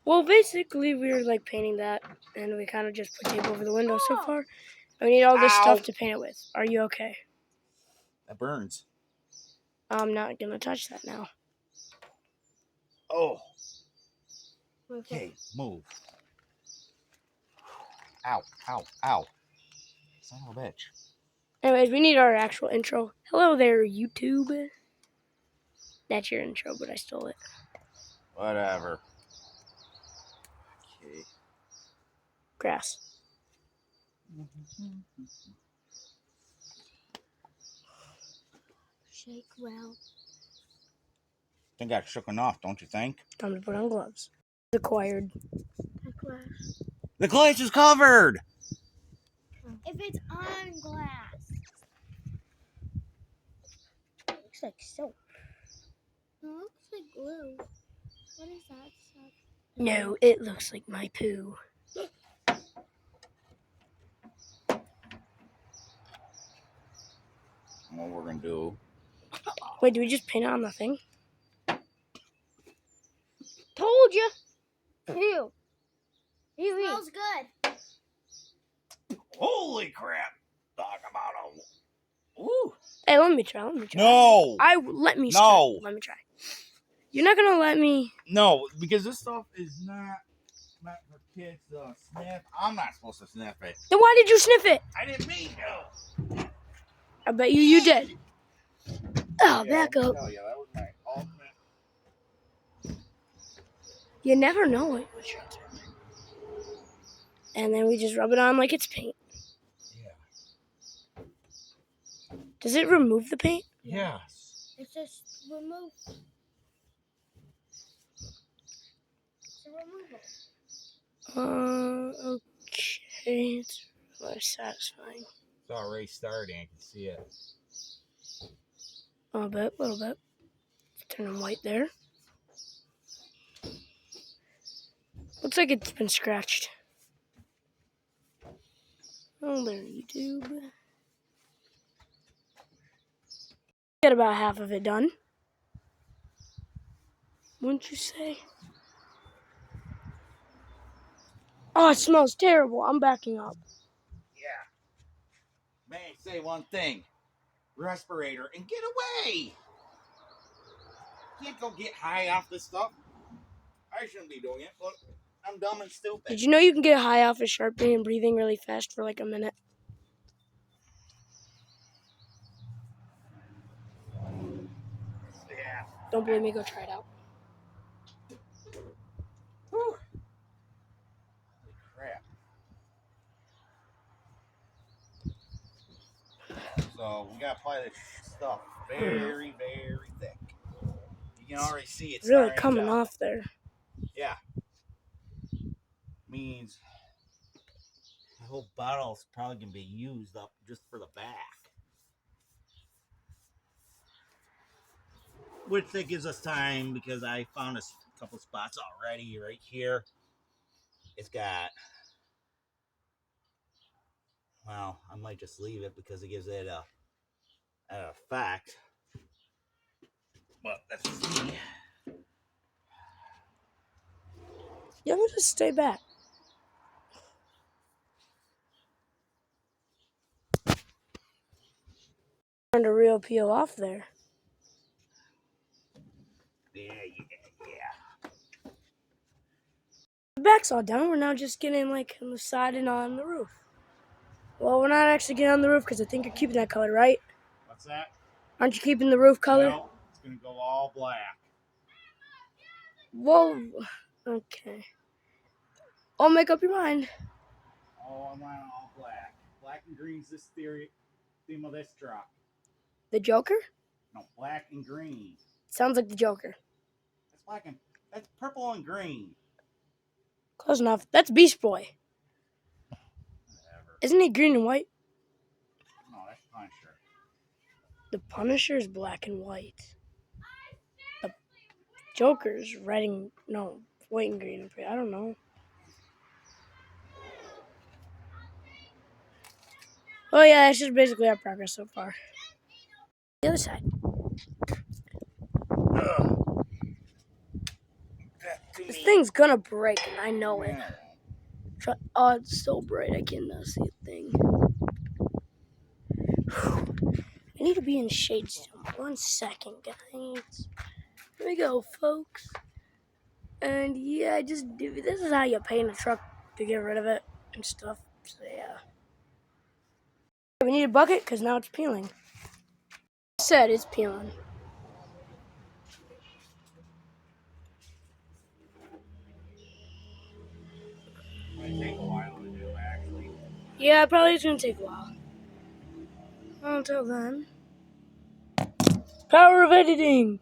Well, basically, we were like painting that, and we kind of just put tape over the window so far. We need all this stuff to paint it with. Are you okay? That burns. I'm not gonna touch that now. Oh. Okay, move. Ow, ow, ow. Son of a bitch. Anyways, we need our actual intro. Hello there, YouTube. That's your intro, but I stole it. Whatever. Okay. Grass. Shake well. I think I shook enough, don't you think? Time to put on gloves. Acquired. The glass is covered! If it's on glass. It looks like soap. It looks like glue. What is that stuff? No, it looks like my poo. What we're gonna do. Wait, do we just paint it on the thing? Told you. Ew. It smells good. Holy crap! Talk about a. Ooh! Hey, let me try. No! Let me No! Let me try. You're not gonna let me. No, because this stuff is not meant for kids to sniff. I'm not supposed to sniff it. Then why did you sniff it? I didn't mean to. I bet you did. Oh, Yeah, back let me up. tell you, that was my ultimate. You never know what you're doing. And then we just rub it on like it's paint. Yeah. Does it remove the paint? Yes. It's just remove. It's a removal. Okay. It's really satisfying. It's already starting. I can see it. A little bit. Turning white there. Looks like it's been scratched. Oh, there, YouTube. Get about half of it done. Wouldn't you say? Oh, it smells terrible. I'm backing up. Yeah. Man, say one thing. Respirator and get away. Can't go get high off this stuff. I shouldn't be doing it. Look, I'm dumb and stupid. Did you know you can get high off of Sharpie and breathing really fast for like a minute? Yeah. Don't believe me, go try it out. Whew. Holy crap. So we gotta apply this stuff very, very thick. You can already see it's really starting coming to, off there. Yeah. Means the whole bottle's probably gonna be used up just for the back. Which that gives us time because I found a couple spots already right here. It's got, well, I might just leave it because it gives it an effect. But that's just me. Yeah, we'll just stay back. Trying to real peel off there. Yeah. The back's all done. We're now just getting like on the side and on the roof. Well, we're not actually getting on the roof because I think you're keeping that color, right? What's that? Aren't you keeping the roof color? No, it's gonna go all black. Whoa. Okay. I'll make up your mind. Oh, I want it all black. Black and green's this theme of this truck. The Joker? No, black and green. Sounds like the Joker. That's purple and green. Close enough. That's Beast Boy. Whatever. Isn't he green and white? No, that's Punisher. The Punisher is black and white. The Joker's red and white and green. I don't know. Oh yeah, that's just basically our progress so far. The other side. This thing's gonna break, and I know it. Oh, it's so bright I cannot see a thing. I need to be in shade still. 1 second, guys. Here we go, folks. And yeah, this is how you paint a truck to get rid of it and stuff. So yeah. We need a bucket because now it's peeling. I said it's peeling. Might take a while to do, actually. Yeah, probably it's gonna take a while. Until then. Power of editing!